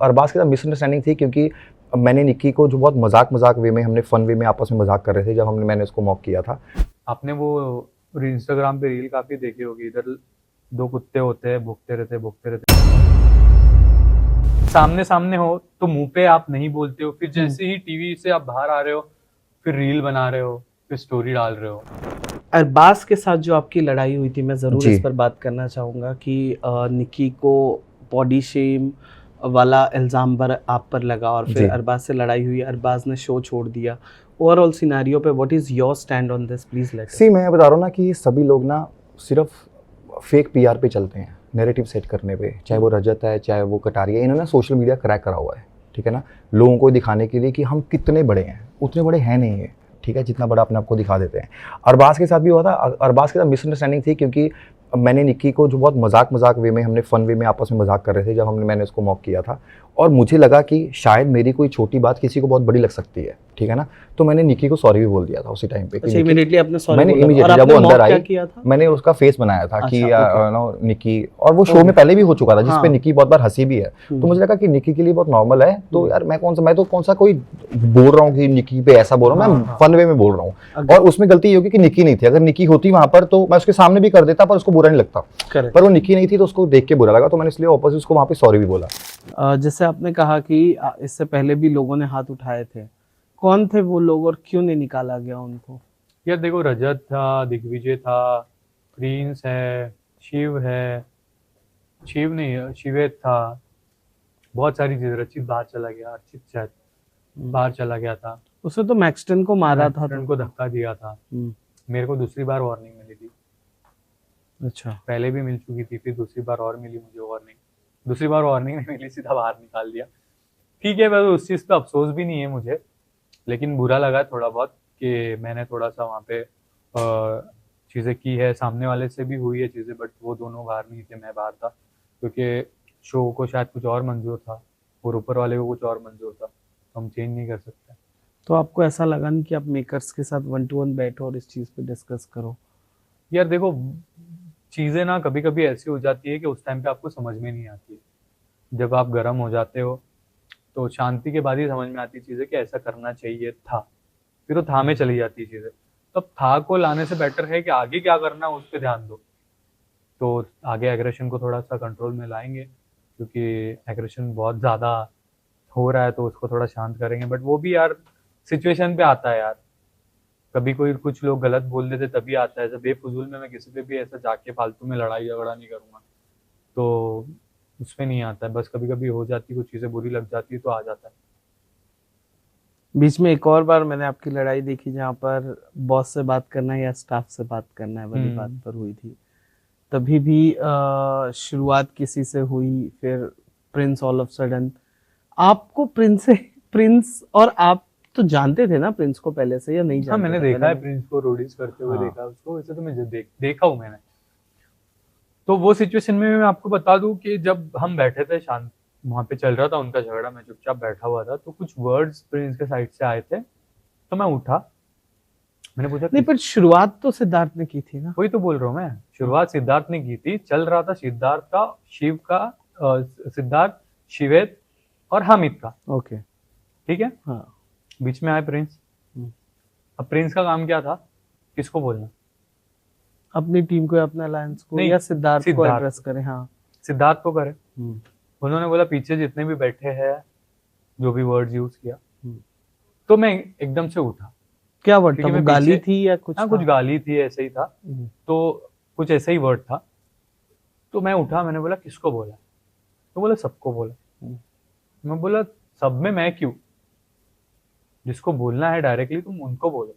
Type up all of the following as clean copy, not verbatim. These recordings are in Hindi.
अरबाज के साथ मिसअंडरस्टैंडिंग थी क्योंकि मैंने निक्की को जो बहुत मजाक वे में, हमने फन वे में आपस में मजाक कर रहे थे जब मैंने उसको मॉक किया था। आपने वो इंस्टाग्राम पे रील काफी देखी होगी, इधर दो कुत्ते होते हैं, भुगते रहते। सामने सामने हो तो मुंह पे आप नहीं बोलते हो, फिर जैसे ही टीवी से आप बाहर आ रहे हो फिर रील बना रहे हो, फिर स्टोरी डाल रहे हो। अरबाज के साथ जो आपकी लड़ाई हुई थी, मैं ज़रूर जी। इस पर बात करना चाहूँगा कि निक्की को बॉडी शेम वाला इल्ज़ाम आप पर लगा और जी। फिर अरबाज से लड़ाई हुई, अरबाज ने शो छोड़ दिया। ओवरऑल सिनेरियो पे what is your stand on this, please let see मैं बता रहा हूँ ना कि सभी लोग ना सिर्फ फेक पीआर पे चलते हैं, नैरेटिव सेट करने पे, चाहे वो रजत है चाहे वो कटारिया है, इन्होंने सोशल मीडिया क्रैक करा हुआ है, ठीक है ना, लोगों को दिखाने के लिए कि हम कितने बड़े हैं। उतने बड़े हैं नहीं है, ठीक है, जितना बड़ा अपने आप को दिखा देते हैं। अरबाज के साथ भी हुआ था। अरबाज के साथ मिसअंडरस्टैंडिंग थी क्योंकि मैंने निक्की को जो बहुत मजाक वे में, हमने फन वे में आपस में मजाक कर रहे थे जब मैंने उसको मॉक किया था, और मुझे लगा कि शायद मेरी कोई छोटी बात किसी को बहुत बड़ी लग सकती है, ठीक है ना, तो मैंने निक्की को सॉरी भी बोल दिया था उसी टाइम पे। अच्छा, इमीडिएटली आपने सॉरी मैंने बोला? इमीडिएटली और जब वो आपने अंदर mock क्या आई किया था? मैंने उसका फेस बनाया था कि अच्छा, नो निक्की, और वो शो में पहले भी हो चुका था जिसपे निक्की बहुत बार हंसी भी है, तो मुझे लगा कि निक्की के लिए बहुत नॉर्मल है, तो यार मैं तो कौन सा कोई बोल रहा हूँ कि निक्की पे ऐसा बोल रहा हूँ, मैं फन वे में बोल रहा हूँ, और उसमें गलती ये होगी कि निक्की नहीं थी। अगर निक्की होती वहां पर तो मैं उसके सामने भी कर देता, पर उसको बुरा नहीं लगता, पर वो निक्की नहीं थी तो उसको देख के बुरा लगा, तो मैंने इसलिए ऑपोजिट उसको वहां पे सॉरी भी बोला। जैसे आपने कहा कि इससे पहले भी लोगों ने हाथ उठाए थे, कौन थे वो लोग और क्यों नहीं निकाला गया उनको? यार देखो, रजत था, दिग्विजय था, प्रिंस है, शिव है, शिव नहीं शिवेद था, बहुत सारी चीजें। रचित बाहर चला गया, अर्चित शायद बाहर चला गया था, उसने तो मैक्सटन को मारा था, मैक्सटन को धक्का दिया था। मेरे को दूसरी बार वार्निंग मिली थी। अच्छा, पहले भी मिल चुकी थी, फिर दूसरी बार और मिली मुझे वार्निंग। दूसरी बार वार्निंग नहीं मिली, सीधा बाहर निकाल दिया। ठीक है, वैसे उस चीज़ पे अफसोस भी नहीं है मुझे, लेकिन बुरा लगा थोड़ा बहुत कि मैंने थोड़ा सा वहाँ पे चीज़ें की है। सामने वाले से भी हुई है चीज़ें, बट वो दोनों बाहर नहीं थे, मैं बाहर था, क्योंकि शो को शायद कुछ और मंजूर था और ऊपर वाले को कुछ और मंजूर था, तो हम चेंज नहीं कर सकते। तो आपको ऐसा लगा नहीं कि आप मेकर्स के साथ 1-to-1 बैठो और इस चीज़ पे डिस्कस करो? यार देखो, चीज़ें ना कभी कभी ऐसी हो जाती है कि उस टाइम पे आपको समझ में नहीं आती है। जब आप गर्म हो जाते हो तो शांति के बाद ही समझ में आती चीज़ें कि ऐसा करना चाहिए था, फिर तो था में चली जाती चीज़ें। तो था को लाने से बेटर है कि आगे क्या करना है उस पर ध्यान दो। तो आगे एग्रेशन को थोड़ा सा कंट्रोल में लाएंगे, क्योंकि एग्रेशन बहुत ज़्यादा हो रहा है, तो उसको थोड़ा शांत करेंगे। बट वो भी यार सिचुएशन पे आता है यार, कभी कोई कुछ लोग गलत बोल देते तभी आता है। ऐसा बेफजूल में मैं किसी पे भी ऐसा जाके फालतू में लड़ाई झगड़ा नहीं करूँगा, तो उसमें नहीं आता है। बस कभी कभी हो जाती, कुछ चीज़ें बुरी लग जाती है तो आ जाता है। बीच में एक और बार मैंने आपकी लड़ाई देखी जहाँ पर बॉस से बात करना है या स्टाफ से बात करना है वाली बात पर हुई थी। तभी भी शुरुआत किसी से हुई, फिर प्रिंस ऑल ऑफ सडन। आपको प्रिंस और आप तो जानते थे ना प्रिंस को पहले से या नहीं जानते? हाँ, मैंने थे देखा है पहले? प्रिंस को रोडीज करते हुए, हाँ। देखा उसको, वैसे तो मैं देखा हूँ मैंने। तो वो सिचुएशन में मैं आपको बता दूं कि जब हम बैठे थे शांत, वहां पे चल रहा था उनका झगड़ा, मैं चुपचाप बैठा हुआ था, तो कुछ वर्ड्स प्रिंस के साइड से आए थे, तो मैं उठा, मैंने पूछा नहीं, पर शुरुआत तो सिद्धार्थ ने की थी ना? वही तो बोल रहा हूँ मैं, शुरुआत सिद्धार्थ ने की थी। चल रहा था सिद्धार्थ का, शिव का, सिद्धार्थ, शिवेद और हामिद का। ओके, ठीक है, हाँ। बीच में आए प्रिंस। अब प्रिंस का काम क्या था, किसको बोलना? अपनी टीम को या अपने अलायंस को, नहीं, या सिद्धार्थ को सिद्धार्थ। एड्रेस करें? हाँ, सिद्धार्थ को करे। उन्होंने बोला पीछे जितने भी बैठे हैं, जो भी वर्ड्स यूज किया, तो मैं एकदम से उठा। क्या वर्ड था? क्योंकि वो मैं गाली पीछे- थी या कुछ हाँ, था? कुछ गाली थी, ऐसे ही था, तो कुछ ऐसा ही वर्ड था। तो मैं उठा, मैंने बोला किसको बोला? तो बोला सबको बोला। मैं बोला सब में मैं क्यों? जिसको बोलना है डायरेक्टली तुम उनको बोलो।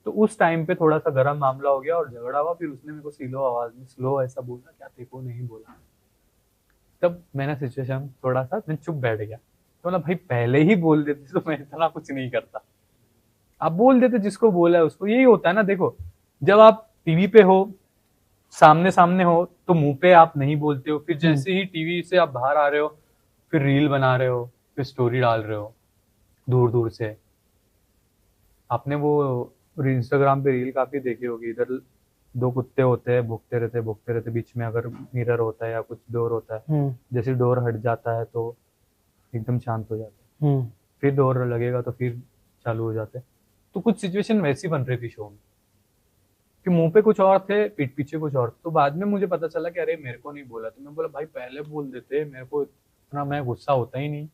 तो उस टाइम पे थोड़ा सा गर्म मामला हो गया और झगड़ा हुआ। फिर उसने मेरे को स्लो आवाज में स्लो ऐसा बोला, क्या तेरे को नहीं बोला? तब मैंने सिचुएशन थोड़ा सा मैं चुप बैठ गया। तो बोला भाई पहले ही बोल देते तो मैं इतना कुछ नहीं करता। आप बोल देते, जिसको बोला है उसको। यही होता है ना, देखो जब आप टीवी पे हो, सामने सामने हो तो मुंह पे आप नहीं बोलते हो, फिर जैसे ही टीवी से आप बाहर आ रहे हो फिर रील बना रहे हो, फिर स्टोरी डाल रहे हो दूर दूर से। आपने वो इंस्टाग्राम पे रील काफी देखी होगी, इधर दो कुत्ते होते हैं, भुगते रहते, बीच में अगर मिरर होता है या कुछ डोर होता है, जैसे डोर हट जाता है तो एकदम शांत हो जाते हैं। फिर डोर लगेगा तो फिर चालू हो जाते हैं। तो कुछ सिचुएशन वैसी बन रही थी शो में कि मुंह पे कुछ और थे, पीठ पीछे कुछ और। तो बाद में मुझे पता चला कि अरे मेरे को नहीं बोला। तो मैं बोला भाई पहले बोल देते, मेरे को इतना मैं गुस्सा होता ही नहीं।